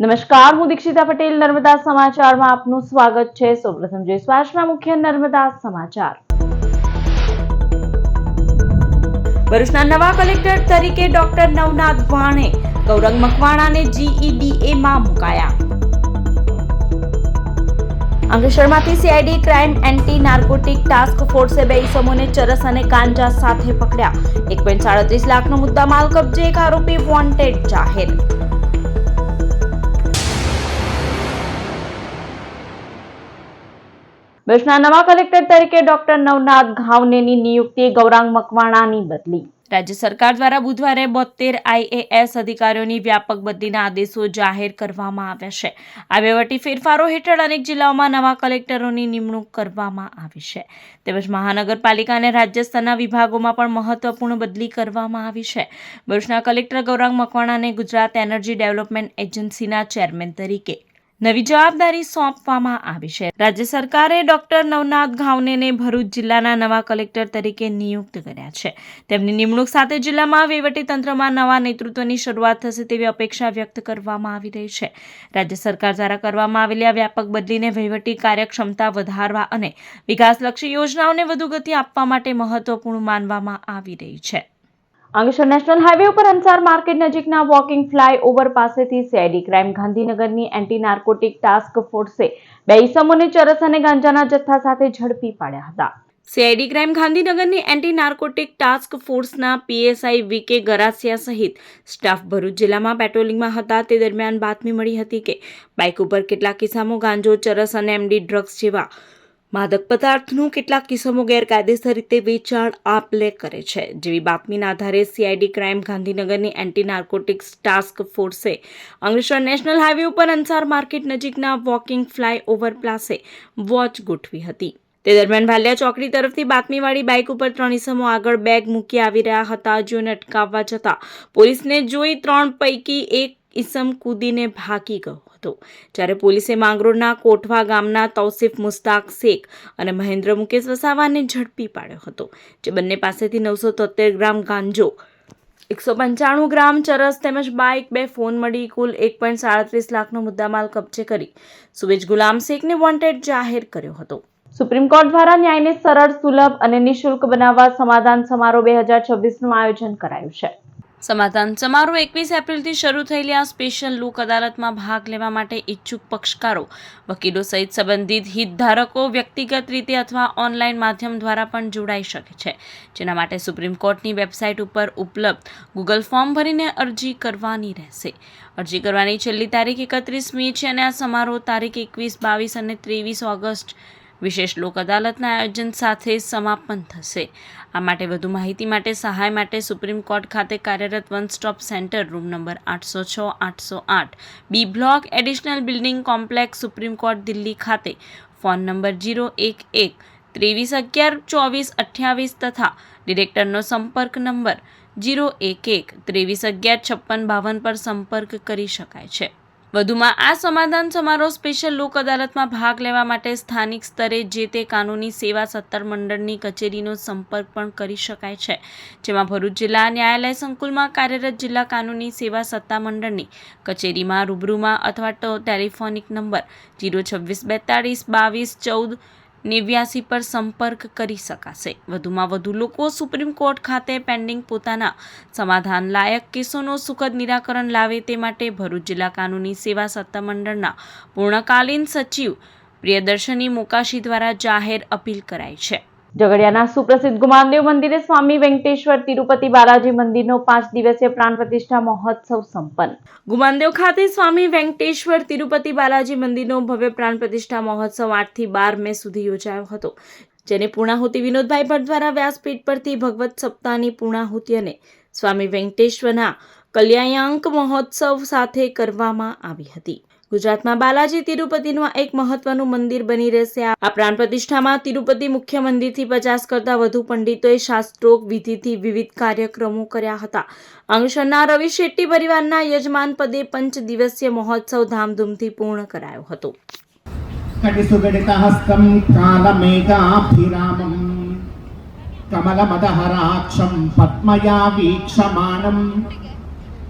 નમસ્કાર, હું દીક્ષિતા પટેલ નર્મદા સમાચારમાં આપનું સ્વાગત છે। સૌપ્રથમ જોઈએ આજના મુખ્ય નર્મદા સમાચાર। ભરૂચના નવા કલેક્ટર તરીકે ડોક્ટર નવનાથ વાણે, ગૌરંગ મકવાણાને GEDA માં મુકાયા। અંકલેશ્વરમાંથી CID crime anti narcotic task ફોર્સે 2 ઇસમોને ચરસ અને ગાંજા સાથે પકડ્યા। 1.37 લાખનો મુદ્દામાલ કબજે, એક આરોપી વોન્ટેડ જાહેર। ભરૂચના નવા કલેક્ટર તરીકે ડોક્ટર નવનાથ ઘાવનેની નિયુક્તિ, ગૌરાંગ મકવાણાની બદલી। રાજ્ય સરકાર દ્વારા બુધવારે 72 IAS અધિકારીઓની વ્યાપક બદલીના આદેશો જાહેર કરવામાં આવ્યા છે। આ વહીવટી ફેરફારો હેઠળ અનેક જિલ્લાઓમાં નવા કલેક્ટરોની નિમણૂક કરવામાં આવી છે, તેમજ મહાનગરપાલિકા અને રાજ્ય સ્તરના વિભાગોમાં પણ મહત્વપૂર્ણ બદલી કરવામાં આવી છે। ભરૂચના કલેક્ટર ગૌરાંગ મકવાણાને ગુજરાત એનર્જી ડેવલપમેન્ટ એજન્સીના ચેરમેન તરીકે નવી જવાબદારી સોંપવામાં આવી છે। રાજ્ય સરકારે ડોક્ટર નવનાથ ઘાવનેને ભરૂચ જિલ્લાના નવા કલેક્ટર તરીકે નિયુક્ત કર્યા છે। તેમની નિમણૂક સાથે જિલ્લામાં વહીવટીતંત્રમાં નવા નેતૃત્વની શરૂઆત થશે તેવી અપેક્ષા વ્યક્ત કરવામાં આવી રહી છે। રાજ્ય સરકાર દ્વારા કરવામાં આવેલી આ વ્યાપક બદલીને વહીવટી કાર્યક્ષમતા વધારવા અને વિકાસલક્ષી યોજનાઓને વધુ ગતિ આપવા માટે મહત્વપૂર્ણ માનવામાં આવી રહી છે। અંકલેશ્વર નેશનલ હાઈવે ઉપર અંસાર માર્કેટ નજીકના વોકિંગ ફ્લાયઓવર પાસેથી CID ક્રાઇમ ગાંધીનગરની એન્ટી નાર્કોટિક ટાસ્ક ફોર્સે 2 ઇસમોને ચરસ અને ગાંજાના જથ્થા સાથે ઝડપી પાડ્યા હતા। CID ક્રાઇમ ગાંધીનગરની એન્ટી નાર્કોટિક ટાસ્ક ફોર્સના PSI VK ગરાસિયા સહિત સ્ટાફ ભરૂચ જિલ્લામાં પેટ્રોલિંગમાં હતા તે દરમિયાન બાતમી મળી હતી કે બાઇક ઉપર કેટલાક કિસ્સામાં ગાંજો, ચરસ અને MD ડ્રગ્સ જેવા માદક પદાર્થનું કેટલાક કિસ્સામાં ગેરકાયદેસર રીતે વેચાણ આપ-લે કરે છે। જેવી બાતમીના આધારે CID ક્રાઇમ ગાંધીનગરની એન્ટી નાર્કોટિક્સ ટાસ્ક ફોર્સે અંકલેશ્વર નેશનલ હાઈવે ઉપર અંસાર માર્કેટ નજીકના વોકિંગ ફ્લાયઓવર પાસે વોચ ગોઠવી હતી। તે દરમિયાન ભાલિયા ચોકડી તરફથી બાતમીવાળી બાઇક ઉપર 3 ઇસમો આગળ બેગ મૂકી આવી રહ્યા હતા, જેઓને અટકાવવા જતા પોલીસને જોઈ 3 પૈકી એક ઇસમ કૂદીને ભાગી ગયો હતો, જ્યારે પોલીસે માંગરોળના કોઠવા ગામના તૌસીફ મુસ્તાક શેખ અને મહેન્દ્ર મુકેશ વસાવાને ઝડપી પાડ્યો હતો, જે બંને પાસેથી 973 ગ્રામ ગાંજો, 195 ગ્રામ ચરસ તેમજ બાઇક, 2 ફોન મળી કુલ 1.37 લાખનો મુદ્દામાલ કબજે કરી સુબેજ ગુલામ શેખને વોન્ટેડ જાહેર કર્યો હતો। સુપ્રીમ કોર્ટ દ્વારા ન્યાયને સરળ, સુલભ અને નિઃશુલ્ક બનાવવા સમાધાન સમારોહ 2026નું આયોજન કરાયું છે। સમાધાન સમારોહ 21 એપ્રિલથી શરૂ થયેલી આ સ્પેશિયલ લોક અદાલતમાં ભાગ લેવા માટે ઈચ્છુક પક્ષકારો, વકીલો સહિત સંબંધિત હિતધારકો વ્યક્તિગત રીતે અથવા ઓનલાઈન માધ્યમ દ્વારા પણ જોડાઈ શકે છે, જેના માટે સુપ્રીમ કોર્ટની વેબસાઇટ ઉપર ઉપલબ્ધ ગૂગલ ફોર્મ ભરીને અરજી કરવાની રહેશે। અરજી કરવાની છેલ્લી તારીખ 31મી છે અને આ સમારોહ તારીખ 21, 22 અને 23 ઓગસ્ટ વિશેષ લોક અદાલતના આયોજન સાથે સમાપન થશે। આ માટે વધુ માહિતી માટે સહાય માટે સુપ્રીમ કોર્ટ ખાતે કાર્યરત one stop centre room number 806-808 B block additional building complex supreme court Delhi ખાતે ફોન નંબર 011-2311-2428 તથા ડિરેક્ટરનો સંપર્ક નંબર 011-2311-5652 પર સંપર્ક કરી શકાય છે। વધુમાં આ સમાધાન સમારોહ સ્પેશિયલ લોક અદાલતમાં ભાગ લેવા માટે સ્થાનિક સ્તરે જે તે કાનૂની સેવા સત્તાર મંડળની કચેરીનો સંપર્ક પણ કરી શકાય છે, જેમાં ભરૂચ જિલ્લા ન્યાયાલય સંકુલમાં કાર્યરત જિલ્લા કાનૂની સેવા સત્તા મંડળની કચેરીમાં રૂબરૂમાં અથવા તો ટેલિફોનિક નંબર 026-42-22-14-89 પર સંપર્ક કરી શકાશે। વધુમાં વધુ લોકો સુપ્રીમ કોર્ટ ખાતે પેન્ડિંગ પોતાના સમાધાન લાયક કેસોનો સુખદ નિરાકરણ લાવે તે માટે ભરૂચ જિલ્લા કાનૂની સેવા સત્તા મંડળના પૂર્ણકાલીન સચિવ પ્રિયદર્શની મોકાશી દ્વારા જાહેર અપીલ કરાઈ છે। ઝઘડિયાના સુપ્રસિદ્ધ ગુમાનદેવ મંદિરે સ્વામી વેંકટેશ્વર તિરુપતિ બાલાજી મંદિરનો 5 દિવસીય પ્રાણ પ્રતિષ્ઠા મહોત્સવ સંપન્ન। ગુમાનદેવ ખાતે સ્વામી વેંકટેશ્વર તિરુપતિ બાલાજી મંદિરનો ભવ્ય પ્રાણ પ્રતિષ્ઠા મહોત્સવ 8 થી 12 મે સુધી યોજાયો હતો, જેને પૂર્ણાહુતિ વિનોદભાઈ ભટ્ટ દ્વારા વ્યાસપીઠ પરથી ભગવત સપ્તાહની પૂર્ણાહુતિ અને સ્વામી વેંકટેશ્વરના કલ્યાણક મહોત્સવ સાથે કરવામાં આવી હતી। ગુજરાતમાં બાલાજી તિરુપતિનું એક મહત્વનું મંદિર બની રહેશે। આ પ્રાણ પ્રતિષ્ઠામાં તિરુપતિ મુખ્ય મંદિરથી 50 કરતાં વધુ પંડિતોએ શાસ્ત્રોક્ત વિધિથી વિવિધ કાર્યક્રમો કર્યા હતા। અંકલેશ્વરના રવિ શેટ્ટી પરિવારના યજમાન પદે 5 દિવસીય મહોત્સવ ધામધૂમથી પૂર્ણ કરાયો હતો। कटिसुगडितहस्तं कालमेघाभिरामं कमलमदहराक्षं पद्मया वीक्षमाणं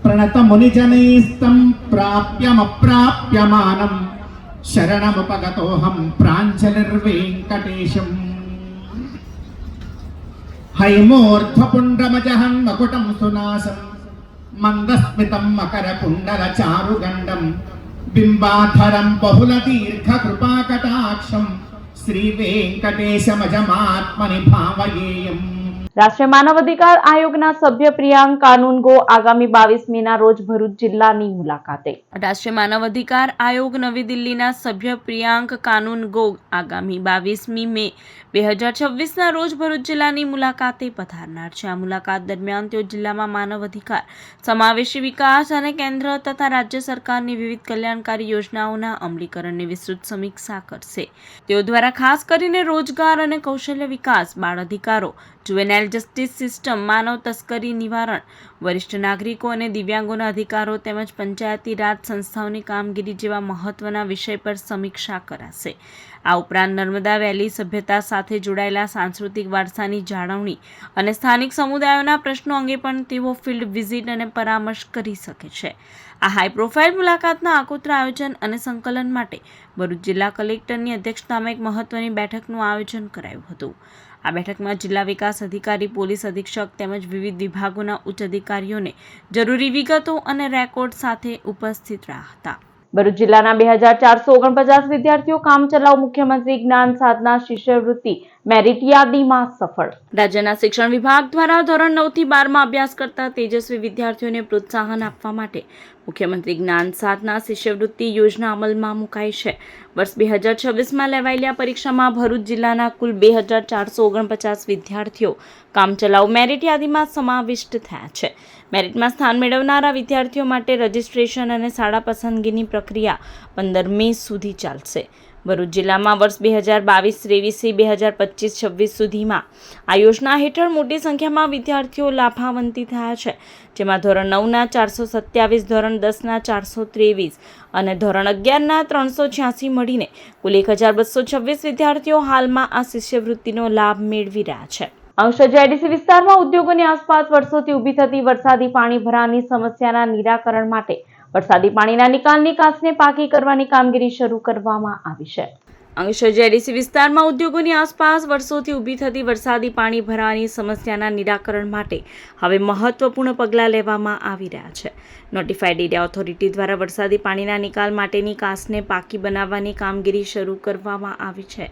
प्रणतमुनिजनैस्तं प्राप्यमप्राप्यमानं शरणमुपगतोऽहं प्राञ्जलिर्वेङ्कटेशम् हैमोर्ध्वपुण्ड्रमजहं मकुटं सुनासं मन्दस्मितं मकरकुण्डलचारुगण्डं बिम्बाधरं बहुलदीर्घकृपाकटाक्षं श्रीवेङ्कटेशमजमात्मनि भावयेयम्। રાષ્ટ્રીય માનવ અધિકાર આયોગના સભ્ય પ્રિયાંક કાનૂનગો આગામી 22 મેના રોજ ભરૂચ જિલ્લાની મુલાકાતે. રાષ્ટ્રીય માનવ અધિકાર આયોગ નવી દિલ્હીના સભ્ય પ્રિયાંક કાનૂનગો આગામી 22મી મે 2026ના રોજ ભરૂચ જિલ્લાની મુલાકાતે પધારનાર છે. આ મુલાકાત દરમિયાન તેઓ જિલ્લામાં માનવ અધિકાર, સમાવેશી વિકાસ અને કેન્દ્ર તથા રાજ્ય સરકારની વિવિધ કલ્યાણકારી યોજનાઓના અમલીકરણની વિસ્તૃત સમીક્ષા કરશે. તેઓ દ્વારા ખાસ કરીને રોજગાર અને કૌશલ્ય વિકાસ, બાળ અધિકારો, જુવેનાઇલ જસ્ટિસ સિસ્ટમ, માનવ તસ્કરી નિવારણ, વરિષ્ઠ નાગરિકો અને દિવ્યાંગોના અધિકારો તેમજ પંચાયતી રાજ સંસ્થાઓની કામગીરી જેવા મહત્વના વિષય પર સમીક્ષા કરાશે. આ ઉપરાંત નર્મદા વેલી સભ્યતા સાથે જોડાયેલા સાંસ્કૃતિક વારસાની જાળવણી અને સ્થાનિક સમુદાયોના પ્રશ્નો અંગે પણ તેઓ ફિલ્ડ વિઝિટ અને પરામર્શ કરી શકે છે. આ હાઈ પ્રોફાઇલ મુલાકાતના આગોતરા આયોજન અને સંકલન માટે ભરૂચ જિલ્લા કલેક્ટરની અધ્યક્ષતામાં એક મહત્વની બેઠકનું આયોજન કરાયું હતું. આ બેઠકમાં જિલ્લા વિકાસ અધિકારી, પોલીસ અધિક્ષક તેમજ વિવિધ વિભાગોના ઉચ્ચ અધિકારીઓને જરૂરી વિગતો અને રેકોર્ડ સાથે ઉપસ્થિત રહ્યા હતા. ભરૂચ જિલ્લાના 2449 વિદ્યાર્થીઓ કામચલાઉ મુખ્યમંત્રી જ્ઞાન સાધના શિષ્યવૃત્તિ મેરિટ યાદીમાં સફળ. રાજ્યના શિક્ષણ વિભાગ દ્વારા ધોરણ 9 થી 12માં અભ્યાસ કરતા તેજસ્વી વિદ્યાર્થીઓને પ્રોત્સાહન આપવા માટે મુખ્યમંત્રી જ્ઞાન સાધના શિષ્યવૃત્તિ યોજના અમલમાં મુકાઈ છે. વર્ષ 2026માં લેવાયેલી આ પરીક્ષામાં ભરૂચ જિલ્લાના કુલ 2449 વિદ્યાર્થીઓ કામચલાઉ મેરિટ યાદીમાં સમાવિષ્ટ થયા છે. મેરિટમાં સ્થાન મેળવનારા વિદ્યાર્થીઓ માટે રજિસ્ટ્રેશન અને શાળા પસંદગીની પ્રક્રિયા 15 મે સુધી ચાલશે. ભરૂચ જિલ્લામાં વર્ષ 2022-23 2025-26 સુધીમાં આ યોજના હેઠળ મોટી સંખ્યામાં વિદ્યાર્થીઓ લાભાન્વિત થયા છે, જેમાં ધોરણ 9ના 427, ધોરણ 10ના 423 અને ધોરણ 11ના 386 મળીને કુલ 1226 વિદ્યાર્થીઓ હાલમાં આ શિષ્યવૃત્તિનો લાભ મેળવી રહ્યા છે. અંકલેશ્વર જેડીસી વિસ્તારમાં ઉદ્યોગોની આસપાસ વર્ષોથી ઊભી થતી વરસાદી પાણી ભરાવાની સમસ્યાના નિરાકરણ માટે વરસાદી પાણીના નિકાલની કાંસને પાકી કરવાની કામગીરી શરૂ કરવામાં આવી છે. અંકલેશ્વર જેડીસી વિસ્તારમાં ઉદ્યોગોની આસપાસ વર્ષોથી ઊભી થતી વરસાદી પાણી ભરાવાની સમસ્યાના નિરાકરણ માટે હવે મહત્વપૂર્ણ પગલાં લેવામાં આવી રહ્યા છે. નોટિફાઈડ એરિયા ઓથોરિટી દ્વારા વરસાદી પાણીના નિકાલ માટેની કાંસને પાકી બનાવવાની કામગીરી શરૂ કરવામાં આવી છે.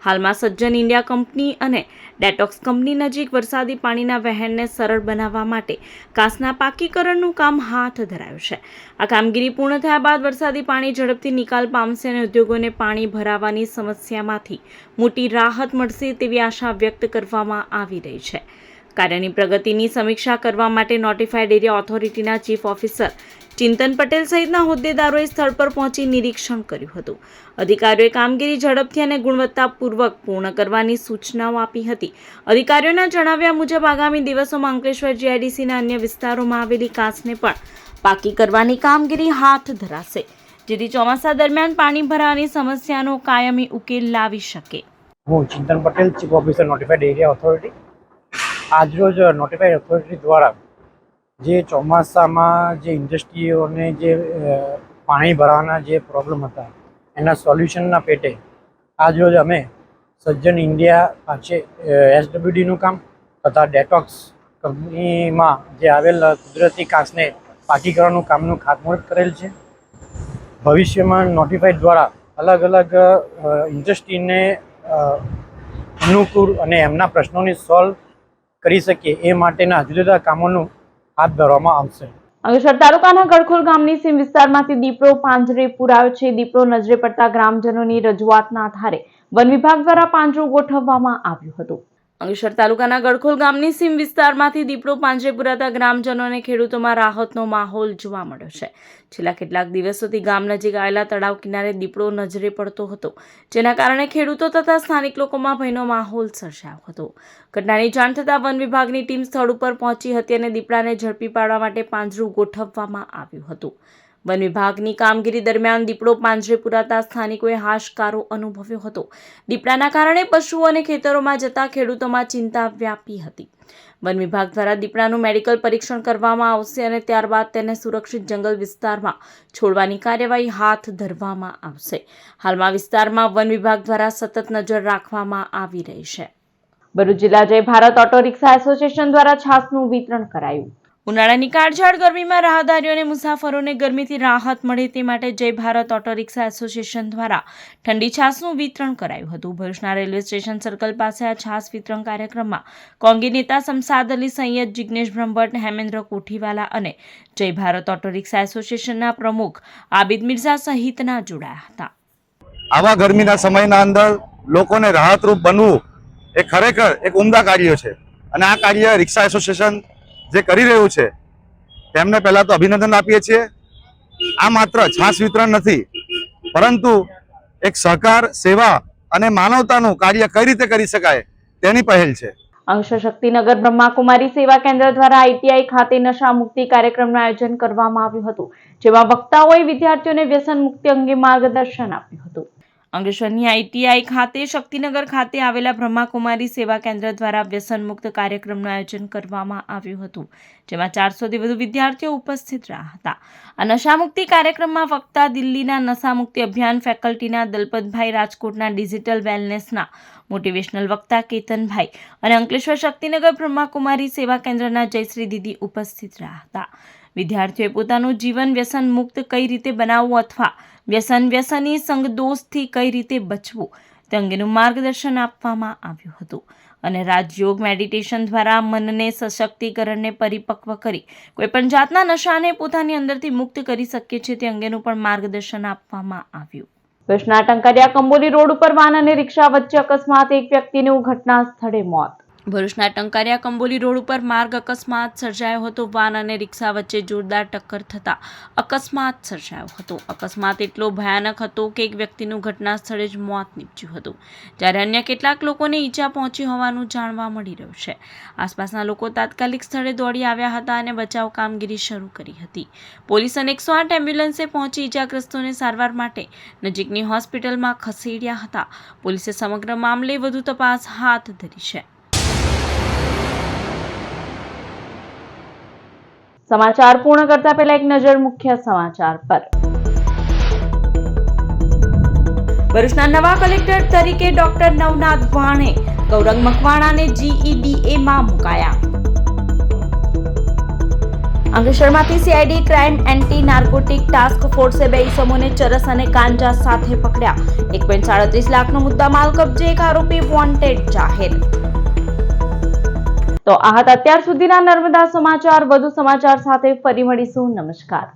હાલમાં સજ્જન ઇન્ડિયા કંપની અને ડેટોક્સ કંપની નજીક વરસાદી પાણીના વહેણને સરળ બનાવવા માટે કાંસના પાકીકરણનું કામ હાથ ધરાયું છે. આ કામગીરી પૂર્ણ થયા બાદ વરસાદી પાણી ઝડપથી નિકાલ પામશે અને ઉદ્યોગોને પાણી ભરાવાની સમસ્યામાંથી મોટી રાહત મળશે તેવી આશા વ્યક્ત કરવામાં આવી રહી છે. કાર્યની પ્રગતિની સમીક્ષા કરવા માટે નોટિફાઈડ એરિયા ઓથોરિટીના ચીફ ઓફિસર ચિંતન પટેલ સહિતના હોદ્દેદારોએ સ્થળ પર પહોંચી નિરીક્ષણ કર્યું હતું. અધિકારીઓએ કામગીરી ઝડપથી અને ગુણવત્તાપૂર્વક પૂર્ણ કરવાની સૂચનાઓ આપી હતી. અધિકારીઓના જણાવ્યા મુજબ આગામી દિવસોમાં અંકલેશ્વર જીઆઈડીસીના અન્ય વિસ્તારોમાં આવેલી કાંસને પણ પાકી કરવાની કામગીરી હાથ ધરાશે, જેથી ચોમાસા દરમિયાન પાણી ભરાવાની સમસ્યાનો કાયમી ઉકેલ લાવી શકે. હું Chintan Patel, chief officer notified area authority. આજરોજ નોટિફાઈડ ઓથોરિટી દ્વારા જે ચોમાસામાં જે ઇન્ડસ્ટ્રીઓને જે પાણી ભરાવાના જે પ્રોબ્લેમ હતા એના સોલ્યુશનના પેટે આજરોજ અમે સજ્જન ઇન્ડિયા પાસે એસડબ્લ્યુડીનું કામ તથા ડેટોક્સ કંપનીમાં જે આવેલ કુદરતી કાંસને પાકીકરણનું કામનું ખાતમુહૂર્ત કરેલ છે. ભવિષ્યમાં નોટિફાઈડ દ્વારા અલગ અલગ ઇન્ડસ્ટ્રીને અનુકૂળ અને એમના પ્રશ્નોને સોલ્વ કરી શકીએ એ માટેના જુદા જુદા કામોનું હાથ ધરવામાં આવશે. અંકલેશ્વર તાલુકાના ગડખોલ ગામની સીમ વિસ્તારમાંથી દીપડો પાંજરે પુરાયો છે. દીપડો નજરે પડતા ગ્રામજનોની રજૂઆતના આધારે વન વિભાગ દ્વારા પાંજરું ગોઠવવામાં આવ્યું હતું. અંકલેશ્વર તાલુકાના ગડખોલ ગામની સીમ વિસ્તારમાંથી દીપડો પાંજરે પુરાતા ગ્રામજનો અને ખેડૂતોમાં રાહતનો માહોલ જોવા મળ્યો છે. છેલ્લા કેટલાક દિવસોથી ગામ નજીક આવેલા તળાવ કિનારે દીપડો નજરે પડતો હતો, જેના કારણે ખેડૂતો તથા સ્થાનિક લોકોમાં ભયનો માહોલ સર્જાયો હતો. ઘટનાની જાણ થતાં વન વિભાગની ટીમ સ્થળ ઉપર પહોંચી હતી અને દીપડાને ઝડપી પાડવા માટે પાંજરું ગોઠવવામાં આવ્યું હતું. વન વિભાગની કામગીરી દરમિયાન દીપડો પાંજરે પુરાતા સ્થાનિકોએ હાશકારો અનુભવ્યો હતો. દીપડાના કારણે પશુઓ અને ખેતરોમાં જતા ખેડૂતોમાં ચિંતા વ્યાપી હતી. વન વિભાગ દ્વારા દીપડાનું મેડિકલ પરીક્ષણ કરવામાં આવશે અને ત્યારબાદ તેને સુરક્ષિત જંગલ વિસ્તારમાં છોડવાની કાર્યવાહી હાથ ધરવામાં આવશે. હાલમાં વિસ્તારમાં વન વિભાગ દ્વારા સતત નજર રાખવામાં આવી રહી છે. ભરૂચ જિલ્લા જય ભારત ઓટો રિક્ષા એસોસિએશન દ્વારા છાસનું વિતરણ કરાયું. ઉનાળાની કાળઝાળ ગરમીમાં રાહદારીઓ અને મુસાફરોને ગરમીથી રાહત મળે તે માટે જય ભારત ઓટો રિક્ષા એસોસિએશન દ્વારા ઠંડી છાસનું વિતરણ કરાયું હતું. ભરૂચના રેલવે સ્ટેશન સર્કલ પાસે આ છાસ વિતરણ કાર્યક્રમમાં કોંગી નેતા શમસાદ અલી સૈયદ, જિગ્નેશ બ્રહ્મભટ્ટ, હેમેન્દ્ર કોઠીવાલા અને જય ભારત ઓટો રિક્ષા એસોસિએશનના પ્રમુખ આબિદ મિર્ઝા સહિતના જોડાયા હતા. આવા ગરમીના સમયના અંદર લોકોને રાહતરૂપ બનવું એ ખરેખર એક ઉમદા કાર્ય છે અને આ કાર્ય રિક્ષા એસોસિએશન જે કરી રહ્યું છે તેમને પહેલા તો અભિનંદન આપીએ છીએ. આ માત્ર છાસ વિતરણ નથી, પરંતુ એક સહકાર, સેવા અને માનવતાનું કાર્ય કઈ રીતે કરી શકાય તેની પહેલ છે. અંશ શક્તિનગર બ્રહ્માકુમારી સેવા કેન્દ્ર દ્વારા આઈટીઆઈ ખાતે નશા મુક્તિ કાર્યક્રમનું આયોજન કરવામાં આવ્યું હતું, જેમાં વક્તાઓએ વિદ્યાર્થીઓને વ્યસન મુક્તિ અંગે માર્ગદર્શન આપ્યું હતું. અંકલેશ્વરની આઈટીઆઈ ખાતે શક્તિનગર ખાતે આવેલા બ્રહ્માકુમારી સેવા કેન્દ્ર દ્વારા વ્યસન મુક્ત કાર્યક્રમનું આયોજન કરવામાં આવ્યું હતું, જેમાં 400થી વધુ વિદ્યાર્થીઓ ઉપસ્થિત રહ્યા હતા. આ નશામુક્તિ કાર્યક્રમમાં વક્તા દિલ્હીના નશામુક્તિ અભિયાન ફેકલ્ટીના દલપતભાઈ, રાજકોટના ડિજિટલ વેલનેસના મોટિવેશનલ વક્તા કેતનભાઈ અને અંકલેશ્વર શક્તિનગર બ્રહ્માકુમારી સેવા કેન્દ્રના જયશ્રી દીદી ઉપસ્થિત રહ્યા હતા. વિદ્યાર્થીઓએ પોતાનું જીવન વ્યસન મુક્ત કઈ રીતે બનાવવું અથવા વ્યસની સંગદોષથી કઈ રીતે બચવું તે અંગેનું માર્ગદર્શન આપવામાં આવ્યું હતું અને રાજયોગ મેડિટેશન દ્વારા મનને સશક્તિકરણને પરિપક્વ કરી કોઈપણ જાતના નશાને પોતાની અંદરથી મુક્ત કરી શકીએ છીએ તે અંગેનું પણ માર્ગદર્શન આપવામાં આવ્યું. ભરૂચના ટંકારિયા કંબોલી રોડ ઉપર વાન અને રિક્ષા વચ્ચે અકસ્માત, એક વ્યક્તિનું ઘટના સ્થળે મોત. ભરૂચના ટંકારિયા કંબોલી રોડ ઉપર માર્ગ અકસ્માત સર્જાયો હતો. વાન અને રિક્ષા વચ્ચે જોરદાર ટક્કર થતા અકસ્માત સર્જાયો હતો. અકસ્માત એટલો ભયાનક હતો કે એક વ્યક્તિનું ઘટના સ્થળે જ મોત નીપજ્યું હતું, જ્યારે અન્ય કેટલાક લોકોને ઈજા પહોંચી હોવાનું જાણવા મળી રહ્યું છે. આસપાસના લોકો તાત્કાલિક સ્થળે દોડી આવ્યા હતા અને બચાવ કામગીરી શરૂ કરી હતી. પોલીસ અને 108 એમ્બ્યુલન્સે પહોંચી ઈજાગ્રસ્તોને સારવાર માટે નજીકની હોસ્પિટલમાં ખસેડ્યા હતા. પોલીસે સમગ્ર મામલે વધુ તપાસ હાથ ધરી છે. સમાચાર પૂર્ણ કરતા પહેલા એક નજર મુખ્ય સમાચાર પર. ભરૂચના નવા કલેક્ટર તરીકે ડોક્ટર નવનાથ વાણે ગૌરંગ મકવાણાને GEDA માં મુકાયા. અંકલેશ્વરમાંથી CID crime anti narcotic task ફોર્સે 2 ઇસમોને ચરસ અને ગાંજા સાથે પકડ્યા. 1.37 લાખનો મુદ્દામાલ કબજે, એક આરોપી વોન્ટેડ જાહેર. તો આ હતા અત્યાર સુધીના નર્મદા સમાચાર. વધુ સમાચાર સાથે ફરી મળીશું. નમસ્કાર.